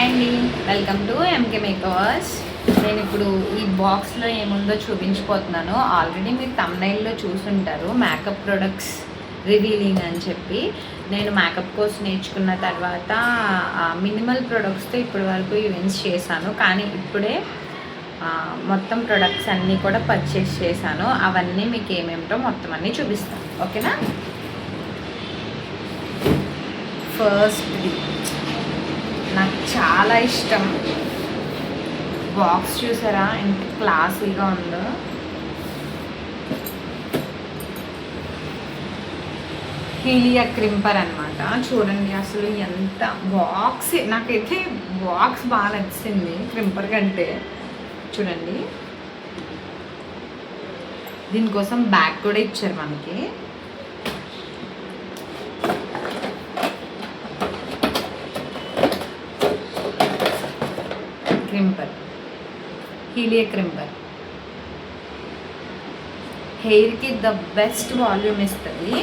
Hi అండి, welcome to MK makers. నేను ఇప్పుడు ఈ బాక్స్లో ఏముందో చూపించిపోతున్నాను. ఆల్రెడీ మీరు థంబ్నెయిల్లో చూసుంటారు, మేకప్ ప్రొడక్ట్స్ రివీలింగ్ అని చెప్పి. నేను మేకప్ కోర్స్ నేర్చుకున్న తర్వాత మినిమల్ ప్రొడక్ట్స్తో ఇప్పటి వరకు ఈవెంట్స్ చేశాను, కానీ ఇప్పుడే మొత్తం ప్రొడక్ట్స్ అన్నీ కూడా పర్చేస్ చేశాను. అవన్నీ మీకు ఏమేమిటో మొత్తం అన్నీ చూపిస్తాను, ఓకేనా. ఫస్ట్ది నాకు చాలా ఇష్టం బాక్స్, చూసారా ఎంత క్లాసీగా ఉందో. హీలియా క్రింపర్ అనమాట. చూడండి అసలు ఎంత బాక్స్, నాకైతే బాక్స్ బాగా నచ్చింది క్రింపర్ కంటే. చూడండి దీనికోసం బ్యాగ్ కూడా ఇచ్చారు మనకి. క్రింపర్, హీలియా క్రింపర్ హెయిర్కి ద బెస్ట్ వాల్యూమ్ ఇస్తుంది.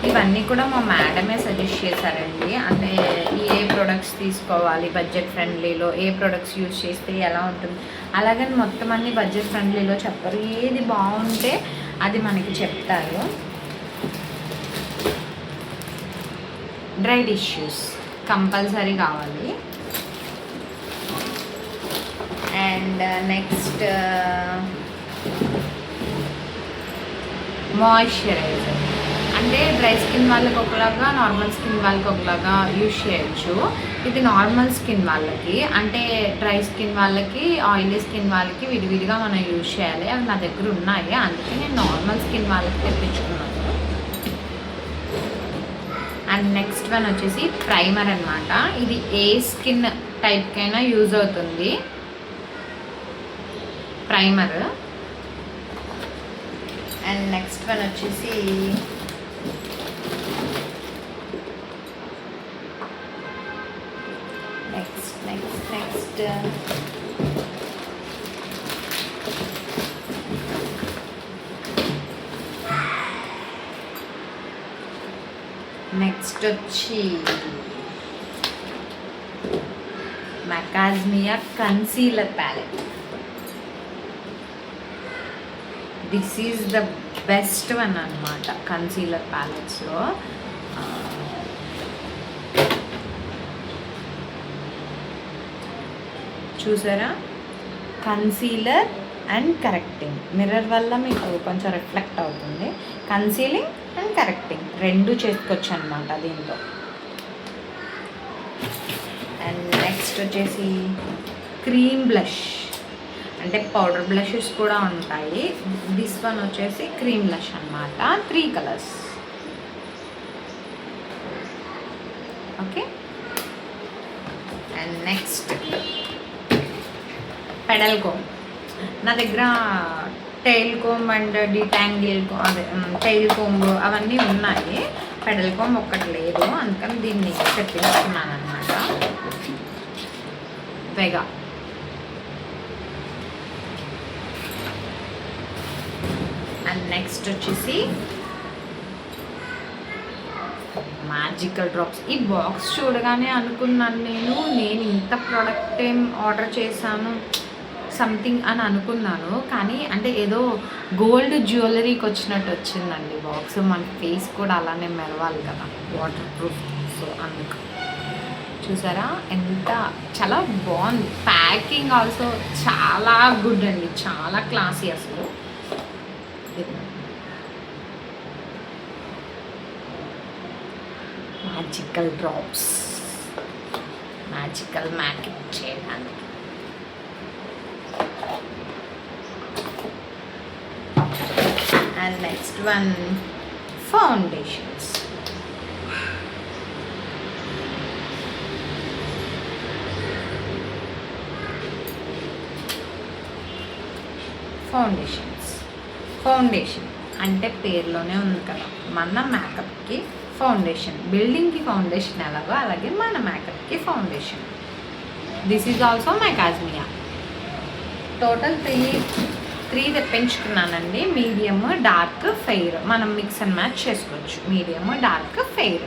ఇవన్నీ కూడా మా మేడమే సజెస్ట్ చేశారండి. అంటే ఏ ప్రొడక్ట్స్ తీసుకోవాలి బడ్జెట్ ఫ్రెండ్లీలో, ఏ ప్రొడక్ట్స్ యూజ్ చేస్తే ఎలా ఉంటుంది, అలాగని మొత్తం అన్ని బడ్జెట్ ఫ్రెండ్లీలో చెప్పరు. ఏది బాగుంటే అది మనకి చెప్తారు. డ్రై టిష్యూస్ కంపల్సరీ కావాలి. And next moisturiser. అంటే డ్రై స్కిన్ వాళ్ళకి ఒకలాగా, నార్మల్ స్కిన్ వాళ్ళకి ఒకలాగా యూజ్ చేయొచ్చు. ఇది నార్మల్ స్కిన్ వాళ్ళకి, అంటే డ్రై స్కిన్ వాళ్ళకి, ఆయిలీ స్కిన్ వాళ్ళకి విడివిడిగా మనం యూజ్ చేయాలి. అవి నా దగ్గర ఉన్నాయి, అందుకే నేను నార్మల్ స్కిన్ వాళ్ళకి తెప్పించుకున్నాను. అండ్ నెక్స్ట్ వన్ వచ్చేసి ప్రైమర్ అనమాట. ఇది ఏ స్కిన్ టైప్కైనా యూజ్ అవుతుంది ప్రైమర్. అండ్ నెక్స్ట్ వన్ వచ్చేసి నెక్స్ట్ వచ్చి మకాజ్మియా concealer palette. This is the best one అనమాట కన్సీలర్ ప్యాలెట్స్లో. చూసారా, కన్సీలర్ అండ్ కరెక్టింగ్. మిర్రర్ వల్ల మీకు కొంచెం రిఫ్లెక్ట్ అవుతుంది. కన్సీలింగ్ అండ్ కరెక్టింగ్ రెండు చేసుకోవచ్చు అనమాట దీంతో. అండ్ నెక్స్ట్ వచ్చేసి క్రీమ్ బ్లష్. అంటే పౌడర్ బ్లషెస్ కూడా ఉంటాయి. దిస్ వన్ వచ్చేసి క్రీమ్ బ్లష్ అనమాట, 3 కలర్స్. ఓకే. అండ్ నెక్స్ట్ పెడల్ కోమ్. నా దగ్గర టైల్ కోమ్ అండ్ డిటాంగిల్ అదే టైల్ కోమ్ అవన్నీ ఉన్నాయి. పెడల్ కోమ్ ఒక్కటి లేదు, అందుకని దీన్ని తెప్పించుకున్నాను అనమాట. వెగా. అండ్ నెక్స్ట్ వచ్చేసి మ్యాజికల్ డ్రాప్స్. ఈ బాక్స్ చూడగానే అనుకున్నాను నేను ఇంత ప్రోడక్ట్ ఏం ఆర్డర్ చేశాను సంథింగ్ అని అనుకున్నాను, కానీ అంటే ఏదో గోల్డ్ జ్యువెలరీకి వచ్చినట్టు వచ్చిందండి బాక్స్. మన ఫేస్ కూడా అలానే మెరవాలి కదా, వాటర్ ప్రూఫ్. సో అందుకు చూసారా ఎంత చాలా బాగుంది. ప్యాకింగ్ ఆల్సో చాలా గుడ్ అండి, చాలా క్లాసీ అసలు. మ్యాజికల్ డ్రాప్స్, మ్యాజికల్ మేకప్ చేయడానికి. And next one foundations. Foundation అంటే పేరులోనే ఉంది కదా, మన మేకప్కి ఫౌండేషన్. బిల్డింగ్కి ఫౌండేషన్ ఎలాగో అలాగే మన మేకప్కి ఫౌండేషన్. దిస్ ఈజ్ ఆల్సో మకాజ్మియా. టోటల్ త్రీ తెప్పించుకున్నానండి. Medium, dark, fair. మనం మిక్స్ అండ్ మ్యాచ్ చేసుకోవచ్చు. Medium, dark, fair.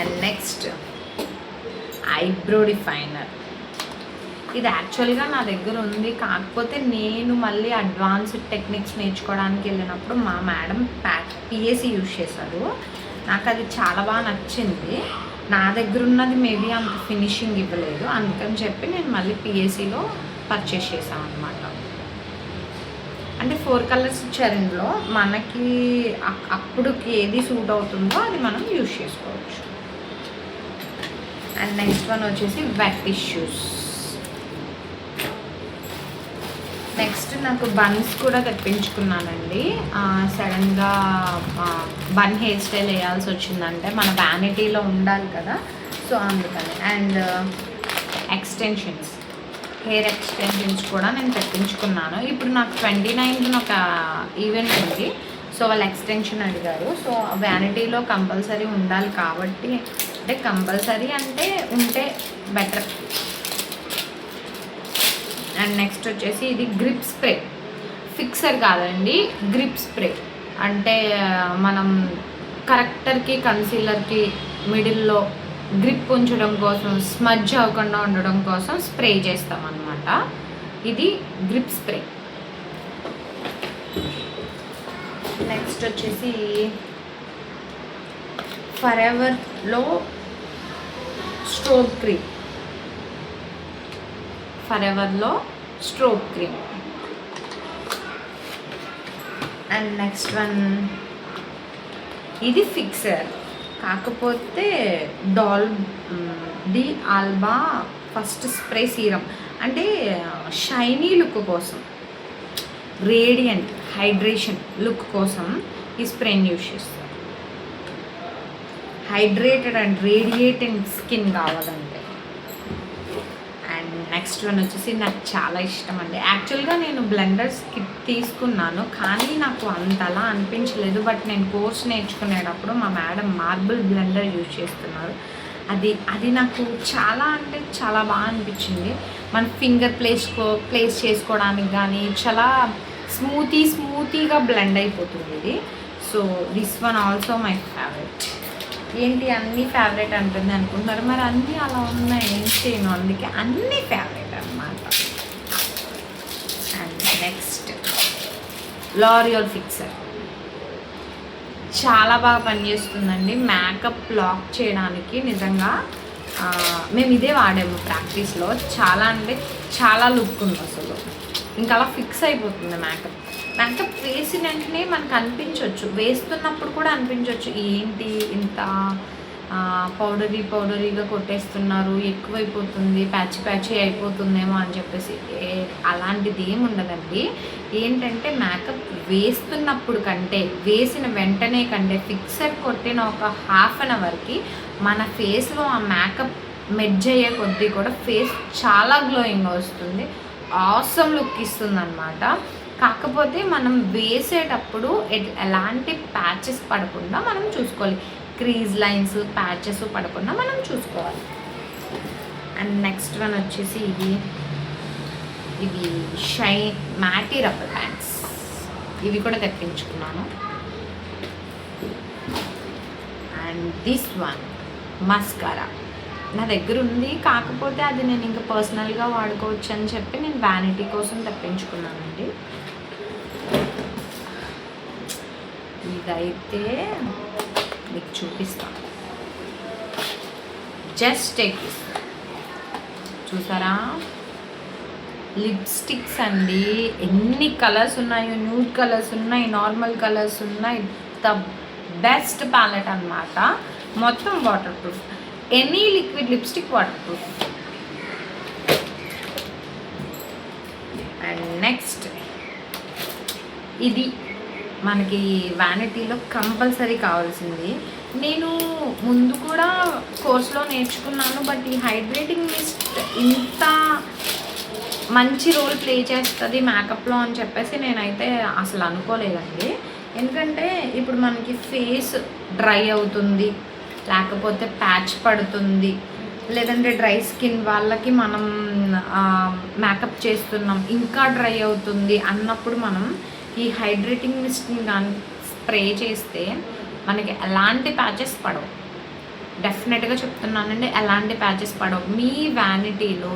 And next eyebrow definer. ఇది యాక్చువల్గా నా దగ్గర ఉంది, కాకపోతే నేను మళ్ళీ అడ్వాన్స్డ్ టెక్నిక్స్ నేర్చుకోవడానికి వెళ్ళినప్పుడు మా మేడం పిఎస్సి యూజ్ చేశారు. నాకు అది చాలా బాగా నచ్చింది. నా దగ్గర ఉన్నది మేబీ అంత ఫినిషింగ్ ఇవ్వలేదు, అందుకని చెప్పి నేను మళ్ళీ పిఎస్సిలో పర్చేస్ చేశాను అనమాట. అంటే 4 కలర్స్ ఇచ్చారు ఇందులో, మనకి అప్పుడుకి ఏది సూట్ అవుతుందో అది మనం యూజ్ చేసుకోవచ్చు. అండ్ నెక్స్ట్ వన్ వచ్చేసి వెట్ టిష్యూస్. నెక్స్ట్ నాకు బన్స్ కూడా తెప్పించుకున్నానండి. సడన్గా బన్ హెయిర్ స్టైల్ వేయాల్సి వచ్చిందంటే మన వ్యానిటీలో ఉండాలి కదా, సో అందుకని. అండ్ ఎక్స్టెన్షన్స్, హెయిర్ ఎక్స్టెన్షన్స్ కూడా నేను తెప్పించుకున్నాను. ఇప్పుడు నాకు 29th ఒక ఈవెంట్ ఉంది, సో వాళ్ళు ఎక్స్టెన్షన్ అడిగారు. సో వ్యానిటీలో కంపల్సరీ ఉండాలి కాబట్టి, అంటే కంపల్సరీ అంటే ఉంటే బెటర్. అండ్ నెక్స్ట్ వచ్చేసి ఇది గ్రిప్ స్ప్రే, ఫిక్సర్ కాదండి, గ్రిప్ స్ప్రే. అంటే మనం కరెక్టర్కి కన్సీలర్కి మిడిల్లో గ్రిప్ ఉంచడం కోసం, స్మడ్జ్ అవ్వకుండా ఉండడం కోసం స్ప్రే చేస్తాం అన్నమాట. ఇది గ్రిప్ స్ప్రే. నెక్స్ట్ వచ్చేసి ఫరెవర్లో స్ట్రోక్ క్రీమ్, ఫరెవర్లో stroke cream. And next one ఇది ఫిక్సర్, కాకపోతే d'Alba first spray serum. అంటే షైనీ లుక్ కోసం, రేడియంట్ హైడ్రేషన్ లుక్ కోసం ఈ స్ప్రేని యూజ్ చేస్తారు. హైడ్రేటెడ్ అండ్ రేడియేటింగ్ స్కిన్ కావాలంటే. అండ్ నెక్స్ట్ వన్ వచ్చేసి నాకు చాలా ఇష్టం అండి. యాక్చువల్గా నేను బ్లెండర్స్ కిట్ తీసుకున్నాను, కానీ నాకు అంతలా అనిపించలేదు. బట్ నేను కోర్స్ నేర్చుకునేటప్పుడు మా మేడం మార్బుల్ బ్లెండర్ యూజ్ చేస్తున్నారు. అది నాకు చాలా అంటే చాలా బాగా అనిపించింది. మన ఫింగర్ ప్లేస్ చేసుకోవడానికి కానీ చాలా స్మూతీగా బ్లెండ్ అయిపోతుంది ఇది. So this one also my favourite. ఏంటి అన్నీ ఫేవరెట్ అంటుంది అనుకుంటున్నారు, మరి అన్నీ అలా ఉన్నాయి, ఏం చేయను, అందుకే అన్నీ ఫేవరెట్ అన్నమాట. అండ్ నెక్స్ట్ లారియల్ ఫిక్సర్, చాలా బాగా పనిచేస్తుందండి మేకప్ లాక్ చేయడానికి. నిజంగా మేము ఇదే వాడాము ప్రాక్టీస్లో. చాలా అంటే చాలా లుక్ ఉంది అసలు, ఇంకా అలా ఫిక్స్ అయిపోతుంది మేకప్ వేసిన వెంటనే మనకు అనిపించవచ్చు, వేస్తున్నప్పుడు కూడా అనిపించవచ్చు ఏంటి ఇంత పౌడరీగా కొట్టేస్తున్నారు, ఎక్కువైపోతుంది, ప్యాచీ అయిపోతుందేమో అని చెప్పేసి. అలాంటిది ఏమి ఉండదండి. ఏంటంటే మేకప్ వేస్తున్నప్పుడు కంటే, వేసిన వెంటనే కంటే, ఫిక్సర్ కొట్టిన ఒక హాఫ్ అన్ అవర్కి మన ఫేస్లో ఆ మేకప్ మెడ్జ్ అయ్యే కొద్దీ కూడా ఫేస్ చాలా గ్లోయింగ్గా వస్తుంది, ఆసమ్ లుక్ ఇస్తుంది అన్నమాట. కాకపోతే మనం వేసేటప్పుడు ఎలాంటి ప్యాచెస్ పడకుండా మనం చూసుకోవాలి, క్రీజ్ లైన్స్ ప్యాచెస్ పడకుండా మనం చూసుకోవాలి. అండ్ నెక్స్ట్ వన్ వచ్చేసి ఇవి మ్యాటీ రబ్బర్ బ్యాండ్స్, ఇవి కూడా తెప్పించుకున్నాను. అండ్ దిస్ వన్ మస్కారా నా దగ్గర ఉంది, కాకపోతే అది నేను ఇంకా పర్సనల్గా వాడుకోవచ్చు అని చెప్పి నేను వ్యానిటీ కోసం తెప్పించుకున్నానండి. ఇదైతే మీకు చూపిస్తాను, జస్ట్ టేక్ దిస్. చూసారా లిప్స్టిక్స్ అండి, ఎన్ని కలర్స్ ఉన్నాయో, న్యూడ్ కలర్స్ ఉన్నాయి, నార్మల్ కలర్స్ ఉన్నాయి. ద బెస్ట్ ప్యాలెట్ అన్నమాట. మొత్తం water proof, any liquid lipstick water proof. And next ఇది మనకి వ్యానిటీలో కంపల్సరీ కావాల్సింది. నేను ముందు కూడా కోర్స్లో నేర్చుకున్నాను, బట్ ఈ హైడ్రేటింగ్ మిస్ట్ ఇంత మంచి రోల్ ప్లే చేస్తుంది మేకప్లో అని చెప్పేసి నేనైతే అసలు అనుకోలేదండి. ఎందుకంటే ఇప్పుడు మనకి ఫేస్ డ్రై అవుతుంది, లేకపోతే ప్యాచ్ పడుతుంది, లేదంటే డ్రై స్కిన్ వాళ్ళకి మనం మేకప్ చేస్తున్నాం ఇంకా డ్రై అవుతుంది అన్నప్పుడు మనం ఈ హైడ్రేటింగ్ మిస్ట్ని కానీ స్ప్రే చేస్తే మనకి ఎలాంటి ప్యాచెస్ పడవు. డెఫినెట్గా చెప్తున్నానండి, ఎలాంటి ప్యాచెస్ పడవు. మీ వ్యానిటీలో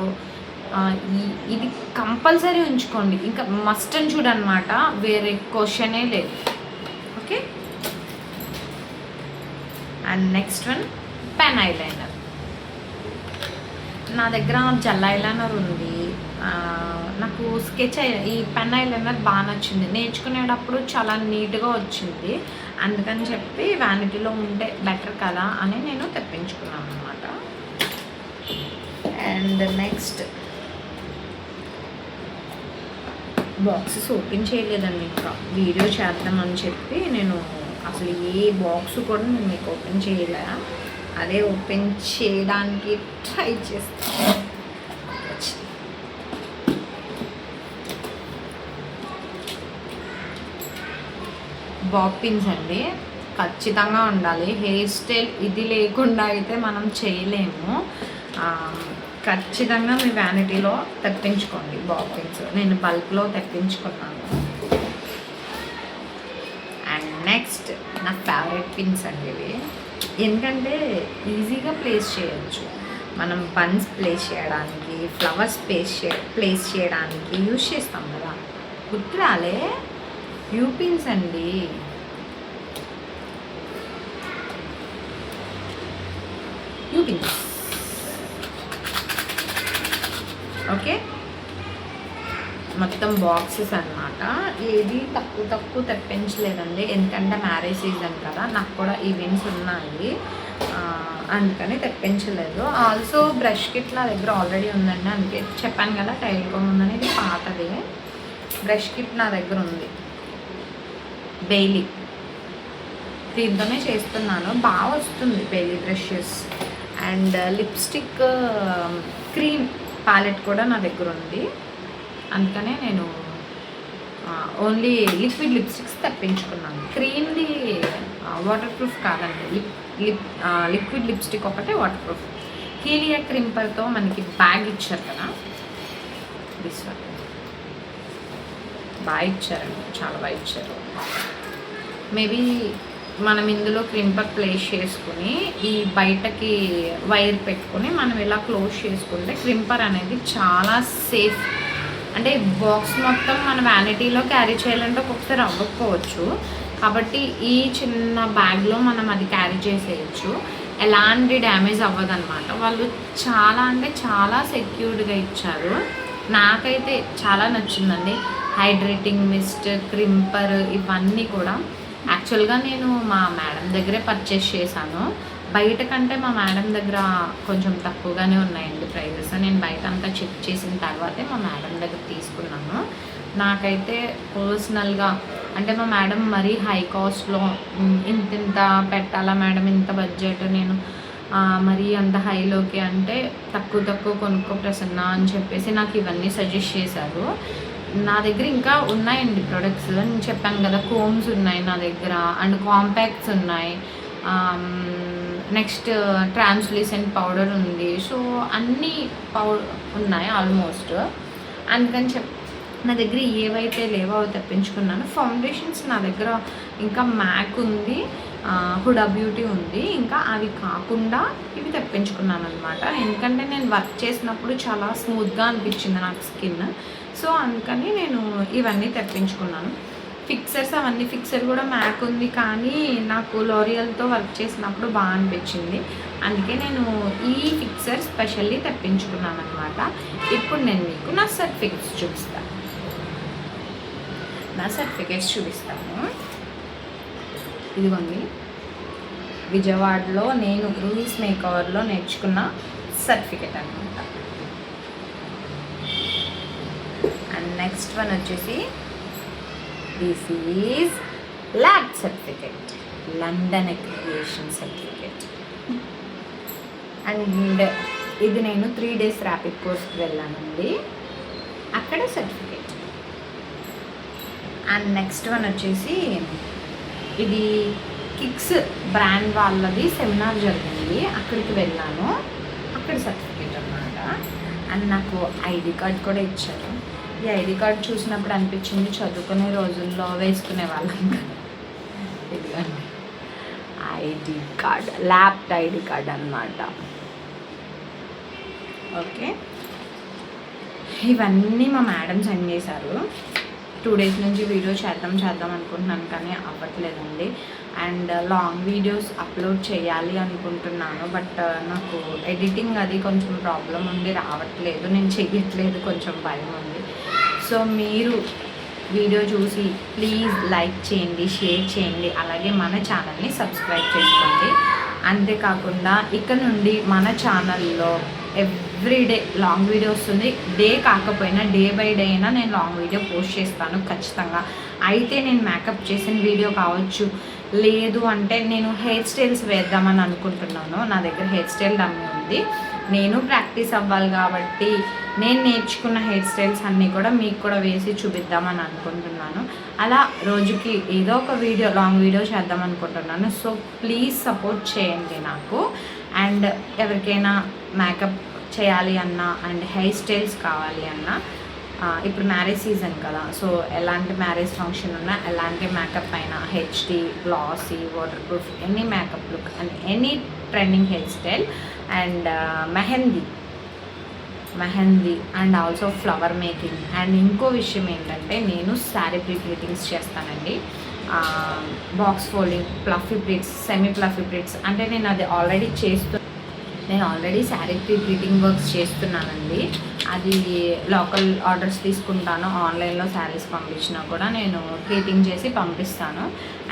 ఇది కంపల్సరీ ఉంచుకోండి, ఇంకా మస్ట్ అని చూడనమాట, వేరే క్వశ్చనే లేదు. Okay. And next one pen eyeliner. నా దగ్గర జెల్ ఐలైనర్ ఉంది. నాకు స్కెచ్ ఈ పెన్ ఐలైనర్ బాగా నచ్చింది, నేర్చుకునేటప్పుడు చాలా నీట్గా వచ్చింది. అందుకని చెప్పి వ్యానిటీలో ఉంటే బెటర్ కదా అని నేను తెప్పించుకున్నాను అనమాట. అండ్ నెక్స్ట్ బాక్సెస్ ఓపెన్ చేయలేదండి, ఇంకా వీడియో చేద్దామని చెప్పి నేను అసలు ఏ బాక్స్ కూడా నేను మీకు ఓపెన్ చేయలే. అదే ఓపెన్ చేయడానికి ట్రై చేస్తాను. బాబ్ పిన్స్ అండి, ఖచ్చితంగా ఉండాలి. హెయిర్ స్టైల్ ఇది లేకుండా అయితే మనం చేయలేము. ఖచ్చితంగా మీ వ్యానిటీలో తెప్పించుకోండి బాబ్ పిన్స్. నేను బల్క్లో తెప్పించుకున్నాను. అండ్ నెక్స్ట్ నా ఫేవరెట్ పిన్స్ అండి ఇవి, ఎందుకంటే ఈజీగా ప్లేస్ చేయొచ్చు. మనం బన్స్ ప్లేస్ చేయడానికి, ఫ్లవర్స్ ప్లేస్ చేయడానికి యూజ్ చేస్తాం కదా. గుర్తురాలే, యూ పిన్స్ అండి. You pins. ఓకే, మొత్తం బాక్సెస్ అన్నమాట. ఏది తక్కువ తెప్పించలేదండి, ఎందుకంటే మ్యారేజ్ సీజన్ కదా, నాకు కూడా ఈవెంట్స్ ఉన్నాయి, అందుకని తెప్పించలేదు. ఆల్సో బ్రష్ కిట్ నా దగ్గర ఆల్రెడీ ఉందండి, అందుకే చెప్పాను కదా టైల్ కోమ్ ఉందని. ఇది పాతది బ్రష్ కిట్ నా దగ్గర ఉంది, బెయిలీ, దీంతోనే చేస్తున్నాను, బాగా వస్తుంది బెయిలీ brushes. And lipstick cream palette కూడా నా దగ్గర ఉంది, అందుకనే నేను ఓన్లీ లిక్విడ్ లిప్స్టిక్స్ తెప్పించుకున్నాను. క్రీమ్ది వాటర్ ప్రూఫ్ కాదండి, లిక్విడ్ లిప్స్టిక్ ఒకటే వాటర్ ప్రూఫ్. హీలియా క్రింపర్తో మనకి బ్యాగ్ ఇచ్చారు కదా, దిస్ వన్ బాగా ఇచ్చారండి, చాలా బాగా ఇచ్చారు. మేబీ మనం ఇందులో క్రింపర్ ప్లేస్ చేసుకుని ఈ బయటకి వైర్ పెట్టుకొని మనం ఇలా క్లోజ్ చేసుకుంటే క్రింపర్ అనేది చాలా సేఫ్. అంటే బాక్స్ మొత్తం మన వ్యానిటీలో క్యారీ చేయాలంటే ఒక్కొక్కసారి అవ్వకపోవచ్చు, కాబట్టి ఈ చిన్న బ్యాగ్లో మనం అది క్యారీ చేసేయచ్చు, ఎలాంటి డ్యామేజ్ అవ్వదన్నమాట. వాళ్ళు చాలా అంటే చాలా సెక్యూర్డ్గా ఇచ్చారు, నాకైతే చాలా నచ్చిందండి. హైడ్రేటింగ్ మిస్ట్, క్రింపర్ ఇవన్నీ కూడా యాక్చువల్గా నేను మా మేడం దగ్గరే పర్చేస్ చేశాను. బయట కంటే మా మేడం దగ్గర కొంచెం తక్కువగానే ఉన్నాయండి ప్రైజెస్. నేను బయట అంతా చెక్ చేసిన తర్వాతే మా మేడం దగ్గర తీసుకున్నాను. నాకైతే పర్సనల్గా అంటే మా మేడం మరీ హై కాస్ట్లో ఇంత పెట్టాలా మేడం, ఇంత బడ్జెట్, నేను మరీ అంత హైలోకి అంటే తక్కువ కొనుక్కో ప్రసన్న అని చెప్పేసి నాకు ఇవన్నీ సజెస్ట్ చేశారు. నా దగ్గర ఇంకా ఉన్నాయండి ప్రొడక్ట్స్, నేను చెప్పాను కదా, కోమ్స్ ఉన్నాయి నా దగ్గర, అండ్ కాంపాక్ట్స్ ఉన్నాయి, నెక్స్ట్ ట్రాన్స్లూసెంట్ పౌడర్ ఉంది. సో అన్నీ ఉన్నాయి ఆల్మోస్ట్, అందుకని నా దగ్గర ఏవైతే లేవో అవి తెప్పించుకున్నాను. ఫౌండేషన్స్ నా దగ్గర ఇంకా మ్యాక్ ఉంది, హుడా బ్యూటీ ఉంది, ఇంకా అవి కాకుండా ఇవి తెప్పించుకున్నాను అనమాట. ఎందుకంటే నేను వర్క్ చేసినప్పుడు చాలా స్మూత్గా అనిపించింది నాకు స్కిన్, సో అందుకని నేను ఇవన్నీ తెప్పించుకున్నాను. ఫిక్సర్స్ అవన్నీ, ఫిక్సర్ కూడా మ్యాక్ ఉంది, కానీ నాకు లోరియల్తో వర్క్ చేసినప్పుడు బాగా అనిపించింది, అందుకే నేను ఈ ఫిక్సర్ స్పెషల్లీ తెప్పించుకున్నాను అనమాట. ఇప్పుడు నేను మీకు నా సర్టిఫికెట్స్ చూపిస్తాను. ఇదిగోండి, విజయవాడలో నేను రూల్స్ మేకవర్లో నేర్చుకున్న సర్టిఫికెట్ అనమాట. అండ్ నెక్స్ట్ వన్ వచ్చేసి this is lab certificate, London accreditation certificate. And ఇది నేను 3 days ర్యాపిడ్ కోర్స్కి వెళ్ళానండి, అక్కడ సర్టిఫికెట్. అండ్ నెక్స్ట్ వన్ వచ్చేసి ఇది కిక్స్ బ్రాండ్ వాళ్ళది సెమినార్ జరిగింది, అక్కడికి వెళ్ళాను, అక్కడ సర్టిఫికేట్ అన్నమాట. అండ్ నాకు ఐడి కార్డ్ కూడా ఇచ్చారు. ఈ ఐడి కార్డ్ చూసినప్పుడు అనిపించింది చదువుకునే రోజుల్లో వేసుకునే వాళ్ళం కదా, ఇదిగోండి ID card, lab ID card అన్నమాట. ఓకే, ఇవన్నీ మా మేడం సెండ్ చేశారు. 2 days నుంచి వీడియో చేద్దాం అనుకుంటున్నాను కానీ అవ్వట్లేదండి. అండ్ లాంగ్ వీడియోస్ అప్లోడ్ చేయాలి అనుకుంటున్నాను, బట్ నాకు ఎడిటింగ్ అది కొంచెం ప్రాబ్లం ఉంది, రావట్లేదు, నేను చెయ్యట్లేదు, కొంచెం భయం ఉంది. సో మీరు వీడియో చూసి ప్లీజ్ లైక్ చేయండి, షేర్ చేయండి, అలాగే మన ఛానల్ని సబ్స్క్రైబ్ చేసుకోండి. అంతేకాకుండా ఇక్కడ నుండి మన ఛానల్లో ఎవ్రీడే లాంగ్ వీడియో వస్తుంది. డే కాకపోయినా డే బై డే అయినా నేను లాంగ్ వీడియో పోస్ట్ చేస్తాను ఖచ్చితంగా. అయితే నేను మేకప్ చేసిన వీడియో కావచ్చు, లేదు అంటే నేను హెయిర్ స్టైల్స్ వేద్దామని అనుకుంటున్నాను. నా దగ్గర హెయిర్ స్టైల్ డమ్మీ ఉంది, నేను ప్రాక్టీస్ అవ్వాలి కాబట్టి నేను నేర్చుకున్న హెయిర్ స్టైల్స్ అన్నీ కూడా మీకు కూడా వేసి చూపిద్దామని అనుకుంటున్నాను. అలా రోజుకి ఏదో ఒక వీడియో లాంగ్ వీడియో చేద్దాం అనుకుంటున్నాను. సో ప్లీజ్ సపోర్ట్ చేయండి నాకు. అండ్ ఎవరికైనా మేకప్ చేయాలి అన్నా అండ్ హెయిర్ స్టైల్స్ కావాలి అన్నా, ఇప్పుడు మ్యారేజ్ సీజన్ కదా, సో ఎలాంటి మ్యారేజ్ ఫంక్షన్ ఉన్నా ఎలాంటి మేకప్ అయినా HD, glossy, waterproof, any makeup look and any trending hairstyle and mehndi and also flower making. And ఇంకో విషయం ఏంటంటే నేను శారీ ప్రీప్లీటింగ్స్ చేస్తానండి. Box folding, fluffy pleats, semi fluffy pleats, అంటే నేను అది ఆల్రెడీ శారీ ప్రీప్లీటింగ్ వర్క్స్ చేస్తున్నానండి. అది లోకల్ ఆర్డర్స్ తీసుకుంటాను, ఆన్లైన్లో శారీస్ పంపించినా కూడా నేను ప్లీటింగ్ చేసి పంపిస్తాను.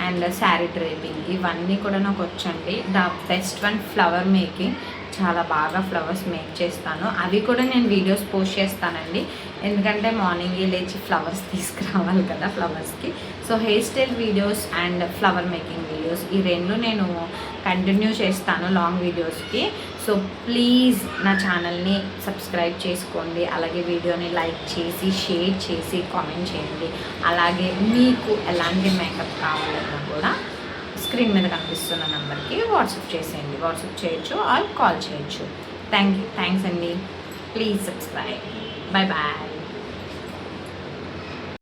అండ్ శారీ డ్రేపింగ్ ఇవన్నీ కూడా నాకు వచ్చండి. The best one flower making, చాలా బాగా ఫ్లవర్స్ మేక్ చేస్తాను. అవి కూడా నేను వీడియోస్ పోస్ట్ చేస్తానండి, ఎందుకంటే మార్నింగే లేచి ఫ్లవర్స్ తీసుకురావాలి కదా ఫ్లవర్స్కి. So hairstyle videos and flower making videos ఈ రెండు నేను కంటిన్యూ చేస్తాను లాంగ్ వీడియోస్కి. సో ప్లీజ్ నా ఛానల్ని సబ్స్క్రైబ్ చేసుకోండి, అలాగే వీడియోని లైక్ చేసి షేర్ చేసి కామెంట్ చేయండి. అలాగే మీకు ఎలాంటి మేకప్ కావాలన్నా కూడా స్క్రీన్ మీద కనిపిస్తున్న నెంబర్కి వాట్సాప్ చేసేయండి, వాట్సాప్ చేయొచ్చు ఆర్ కాల్ చేయొచ్చు. థ్యాంక్స్ అండి. Please subscribe. Bye bye.